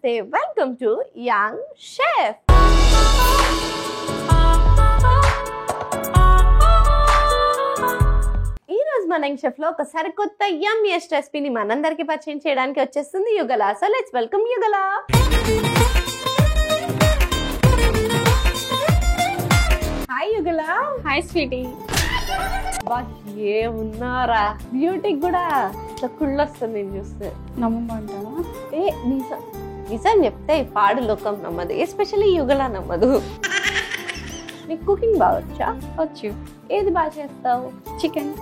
నమస్తే, welcome to young chef. ఈ రోజు మన యంగ్ షెఫ్ లో ఒక సరికొత్త యమ్మీయెస్ట్ రెసిపీని మనందరికి పరిచయం చేయడానికి వచ్చేస్తుంది Yugala. So let's welcome Yugala. Hi Yugala. Hi sweetie. ఏమున్నారా, బ్యూటీకి కూడా ఇట్లా కుళ్ళొస్తుంది నేను చూస్తే. నమ్మమంటావా? ఏ నిజం చెప్తే పాడు లోకం నమ్మదు, ఎస్పెషల్లీ యుగల నమ్మదు. నీకు కుకింగ్ బాగా వచ్చా? వచ్చు. ఏది బాగా చేస్తావు? చికెన్.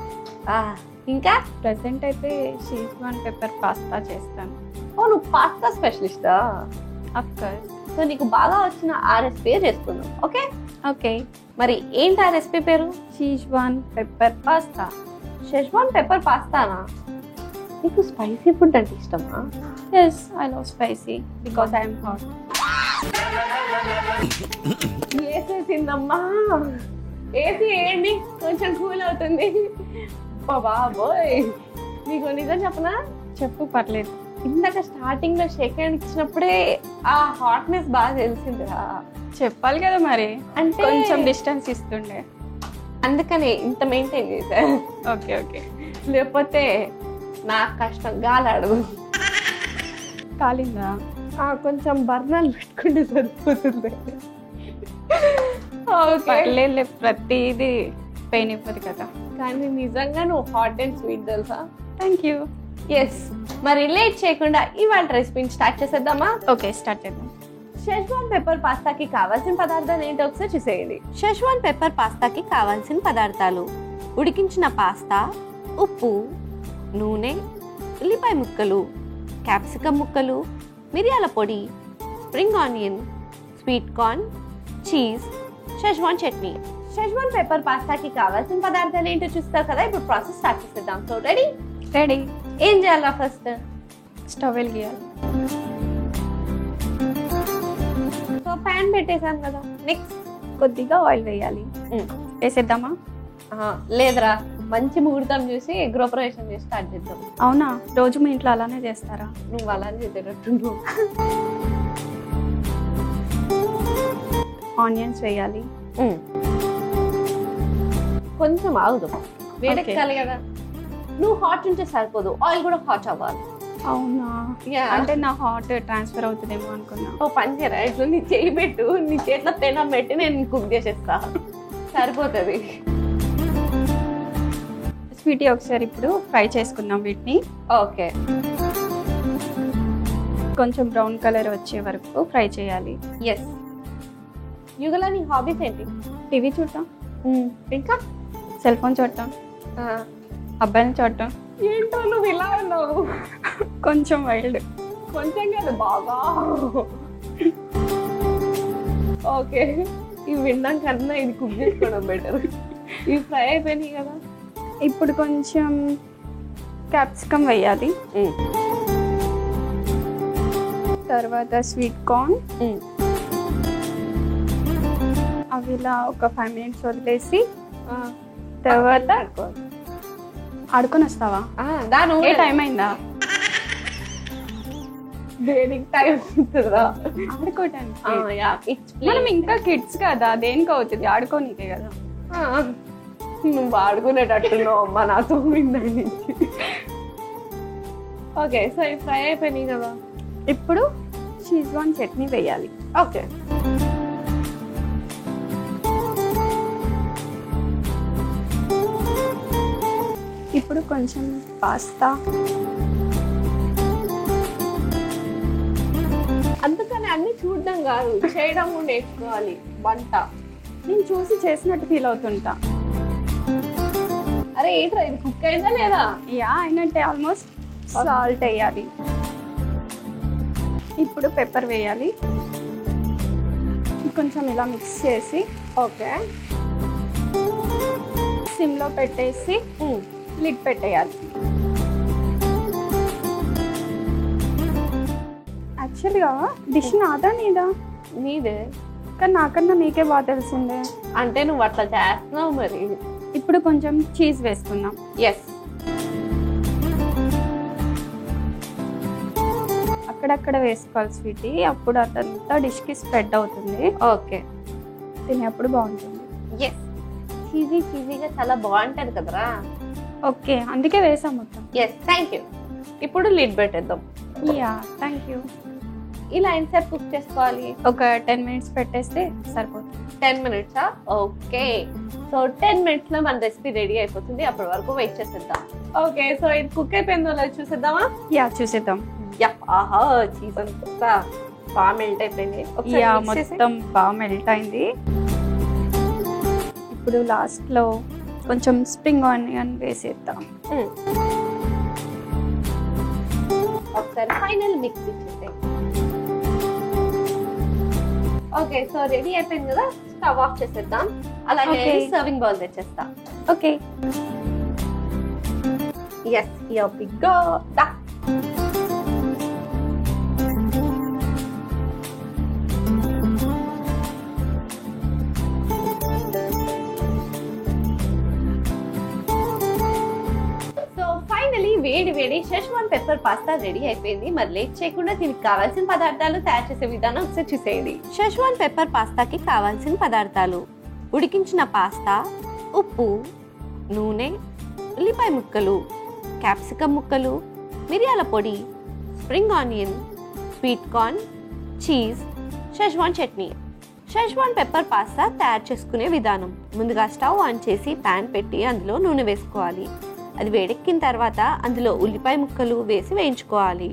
ఇంకా ప్రెసెంట్ అయితే షీజ్వాన్ పెప్పర్ పాస్తా చేస్తాను. ఓ, నువ్వు పాస్తా స్పెషలిస్టా? Of course. సో నీకు బాగా వచ్చిన ఆ రెసిపీ చేసుకుందాం. Okay okay. మరి ఏంటి ఆ రెసిపీ పేరు? Schezwan pepper pasta. Schezwan pepper పాస్తానా? నీకు స్పైసీ ఫుడ్ అంటే ఇష్టమా? Yes, I love spicy because I'm hot. వేసేసిందమ్మా, వేసి ఏంటి కొంచెం కూల్ అవుతుంది. బాబోయ్, నీకు నిజం చెప్పనా? చెప్పు, పర్లేదు. ఇందాక స్టార్టింగ్ లో షేక్ హ్యాండ్ ఇచ్చినప్పుడే ఆ హాట్నెస్ బాగా తెలిసిందిరా. చెప్పాలి కదా మరి, అంటే కొంచెం డిస్టెన్స్ ఇస్తుండే, అందుకనే ఇంత మెయింటైన్ చేశా. Okay okay. లేకపోతే నాకు కష్టం, గాలాడదు. కాలిందా? కొంచెం బర్నర్లు పెట్టుకుంటే సరిపోతుంది. పర్లేదు, ప్రతిదీ పెయిన్ ఇవ్వదు కదా. కానీ నిజంగా నువ్వు హాట్ అండ్ స్వీట్ తెలుసా? Thank you. ఎస్. మరి లేట్ చేయకుండా ఇవాళ రెసిపీని స్టార్ట్ చేసేద్దామా? ఓకే, స్టార్ట్ చేద్దాం. షెజ్వాన్ పెప్పర్ పాస్తాకి కావాల్సిన పదార్థాలు ఏంటో ఒకసారి చూసేయండి. షెజ్వాన్ పెప్పర్ పాస్తాకి కావాల్సిన పదార్థాలు: ఉడికించిన పాస్తా, ఉప్పు, నూనె, ఉల్లిపాయ ముక్కలు, క్యాప్సికమ్ ముక్కలు, మిరియాల పొడి, spring onion, sweet corn, cheese, Schezwan chutney. Schezwan pepper పాస్తాకి కావాల్సిన పదార్థాలు ఏంటో చూస్తారు కదా. ఇప్పుడు ప్రాసెస్ స్టార్ట్ చేసేద్దాం. So ready? రెడీ. ఏం చేయాలా? ఫస్ట్ స్టవ్ వెలిగియాలి. సో ప్యాన్ పెట్టేసాను కదా. నెక్స్ట్ కొద్దిగా ఆయిల్ వేయాలి. వేసేద్దామా? లేదురా, మంచి ముహూర్తం చూసి గృహప్రవేశం చేసి స్టార్ట్ చేద్దాం. అవునా? రోజు మీ ఇంట్లో అలానే చేస్తారా? నువ్వు అలానే చేసేటట్టు. ఆనియన్స్ వేయాలి. కొంచెం ఆగుదాం, వేడెక్కాలి కదా. నువ్వు హాట్ ఉంటే సరిపోదు, ఆయిల్ కూడా హాట్ అవ్వాలి. అవునా? అంటే నా హాట్ ట్రాన్స్ఫర్ అవుతుందేమో అనుకున్నా. ఓ పని చేయరా, ఇట్లా నీ చేయి పెట్టు, నీ చేతిలో పెనం పెట్టి నేను కుక్ చేసేస్తా, సరిపోతుంది. స్వీటీ, ఒకసారి ఇప్పుడు ఫ్రై చేసుకుందాం వీటిని. ఓకే. కొంచెం బ్రౌన్ కలర్ వచ్చే వరకు ఫ్రై చేయాలి. ఎస్. యుగల, నీ హాబీస్ ఏంటి? టీవీ చూడటం, ఇంకా సెల్ ఫోన్ చూడటం, అబ్బాయిని చూడటం. ఏంటో నువ్వు ఇలా ఉన్నావు, కొంచెం వైల్డ్. కొంచెం కాదు, బాగా. ఓకే, ఇవి వినడం కన్నా ఇది కుక్ చేసుకోవడం బెటర్. ఇవి ఫ్రై అయిపోయినాయి కదా. ఇప్పుడు కొంచెం క్యాప్సికమ్ వేయాలి. తర్వాత స్వీట్ కార్న్. అవి ఇలా ఒక 5 minutes వదిలేసి తర్వాత ఆడుకొని వస్తావా? ఏ టైం అయిందా? దేనికి టైం అవుతుందా? ఆడుకోవటానికి. మనం ఇంకా కిడ్స్ కదా, దేనికి అవుతుంది? ఆడుకోనికే కదా. నువ్వు ఆడుకునేటట్టున్నావు అమ్మా నాతో నుంచి. ఓకే, సో ఇవి ఫ్రై అయిపోయినాయి కదా. ఇప్పుడు షీజ్వాన్ చట్నీ వేయాలి. ఓకే. ఇప్పుడు కొంచెం పాస్తా. అందుకని అన్ని చూడడం కాదు, చేయడం కూడా నేర్చుకోవాలి వంట. నేను చూసి చేసినట్టు ఫీల్ అవుతుంటా. అరే ఏంట్రా, ఇది కుక్ అయిందా లేదా? యా, అయినట్టే. ఆల్మోస్ట్. సాల్ట్ వేయాలి. ఇప్పుడు పెప్పర్ వేయాలి. కొంచెం ఇలా మిక్స్ చేసి ఓకే సిమ్లో పెట్టేసి లిడ్ పెట్టేయాలి. యాక్చువల్గా డిష్ నాదా నీదా? నీదే. కానీ నాకన్నా నీకే బాగా తెలిసిందే. అంటే నువ్వు అట్లా చేస్తున్నావు మరి. ఇప్పుడు కొంచెం చీజ్ వేసుకుందాం. ఎస్. అక్కడక్కడ వేసుకోవాలి స్వీటీ, అప్పుడు అదంతా డిష్కి స్ప్రెడ్ అవుతుంది, ఓకే. తినేప్పుడు బాగుంటుంది. ఎస్, చీజీగా చాలా బాగుంటది కదరా. ఓకే, అందుకే వేసాం మొత్తం. Yes, thank you. ఇప్పుడు లిడ్ పెట్టేద్దాం. Ya, thank you. ఇలా ఎంతసేపు కుక్ చేసుకోవాలి? ఒక 10 minutes పెట్టేస్తే సరిపోతుంది. 10 minutes? ఓకే. సో 10 minutes లో మన రెసిపీ రెడీ అయిపోతుంది. అప్పటి వరకు వెయిట్ చేసేద్దాం. ఓకే, సో ఇది కుక్ అయిపోయిందో లేదో చూసేద్దామా? యా, చూసేద్దాం. ఆహా, చీజ్ అంతా బాగా మెల్ట్ అయిపోయింది. యా, మొత్తం బాగా మెల్ట్ అయింది. ఇప్పుడు లాస్ట్ లో కొంచెం స్ప్రింగ్ ఆనియన్ వేసేద్దాం. ఒకసారి ఫైనల్ మిక్స్ ఇచ్చేసాయి. ఓకే, సో రెడీ అయిపోయింది కదా, స్టవ్ ఆఫ్ చేసేద్దాం. అలాగే సర్వింగ్ బౌల్ తెచ్చేస్తా. Okay. Yes, here we go. దా. వేడి వేడి షెజ్వాన్ పెప్పర్ పాస్తా రెడీ అయిపోయింది. మరి లేట్ చేయకుండా దీనికి కావాల్సిన పదార్థాలు తయారు చేసే విధానం ఒకసారి చూసేయండి. షెజ్వాన్ పెప్పర్ పాస్తాకి కావాల్సిన పదార్థాలు: ఉడికించిన పాస్తా, ఉప్పు, నూనె, ఉల్లిపాయ ముక్కలు, క్యాప్సికమ్ ముక్కలు, మిరియాల పొడి, spring onion, sweet corn, cheese, Schezwan chutney. Schezwan pepper pasta తయారు చేసుకునే విధానం: ముందుగా స్టవ్ ఆన్ చేసి ప్యాన్ పెట్టి అందులో నూనె వేసుకోవాలి. అది వేడెక్కిన తర్వాత అందులో ఉల్లిపాయ ముక్కలు వేసి వేయించుకోవాలి.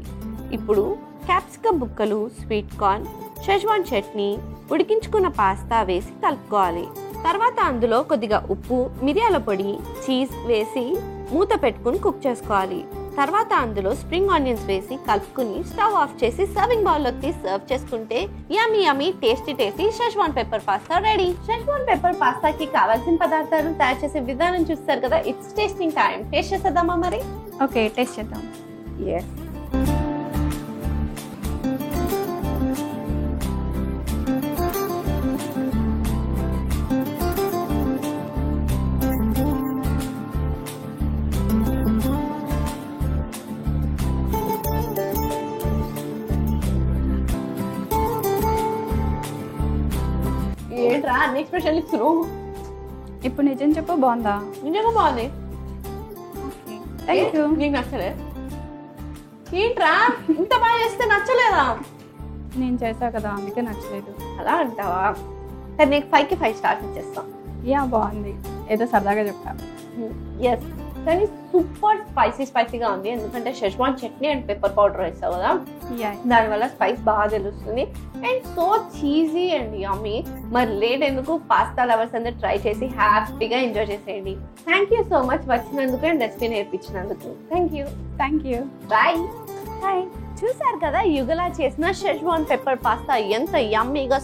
ఇప్పుడు క్యాప్సికమ్ ముక్కలు, స్వీట్ కార్న్, షెజ్వాన్ చట్నీ, ఉడికించుకున్న పాస్తా వేసి కలుపుకోవాలి. తర్వాత అందులో కొద్దిగా ఉప్పు, మిరియాల పొడి, చీజ్ వేసి మూత పెట్టుకుని కుక్ చేసుకోవాలి. తర్వాత అందులో స్ప్రింగ్ ఆనియన్స్ వేసి కలుపుకుని స్టవ్ ఆఫ్ చేసి సర్వింగ్ బౌల్ లోకి సర్వ్ చేసుకుంటే yummy yummy tasty Schezwan pepper pasta ready. Schezwan pepper పాస్తాకి కావాల్సిన పదార్థాలు తయారు చేసే విధానం చూస్తారు కదా. It's tasting time. టేస్ట్ చేసేద్దామా మరి? ఓకే, టేస్ట్ చేద్దాం. ఎస్. ఏంట్రా అన్ని ఎక్స్ప్రెషన్ ఇస్తున్నావు? ఇప్పుడు నిజం చెప్పు, బాగుందా? నిజంగా బాగుంది. Thank you. నీకు నచ్చలే? ఏంట్రా ఇంత బాగా చేస్తే నచ్చలేదా? నేను చేసా కదా, అందుకే నచ్చలేదు. అలా అంటావా? సరే, నీకు 5కి 5 స్టార్స్ ఇచ్చేస్తాం. యా, బాగుంది. ఏదో సరదాగా చెప్పా. ఎస్, కానీ సూపర్ స్పైసీగా ఉంది. ఎందుకంటే schezwan chutney and pepper powder వేస్తావు కదా, దానివల్ల స్పైస్ బాగా తెలుస్తుంది. అండ్ సో చీజీ అండ్ యమ్మీ. మరి లేట్ ఎందుకు, పాస్తా లవర్స్ అందరూ ట్రై చేసి హ్యాపీగా ఎంజాయ్ చేసేయండి. థ్యాంక్ యూ సో మచ్ వచ్చినందుకు అండ్ రెసిపీ నేర్పించినందుకు. Thank you. బాయ్. చూసారు కదా యుగలా చేసిన షెజ్వాన్ పెప్పర్ పాస్తా ఎంత యమ్మీగా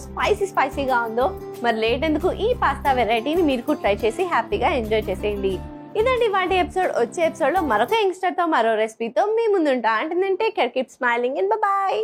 స్పైసీగా ఉందో. మరి లేట్ ఎందుకు, ఈ పాస్తా వెరైటీని మీరు కూడా ట్రై చేసి హ్యాపీగా ఎంజాయ్ చేసేయండి. ఇదండి వాటి ఎపిసోడ్. వచ్చే ఎపిసోడ్ లో మరొక యంగ్స్టర్ తో మరో రెసిపీతో మీ ముందుంటా. అంటే take care, keep smiling and by.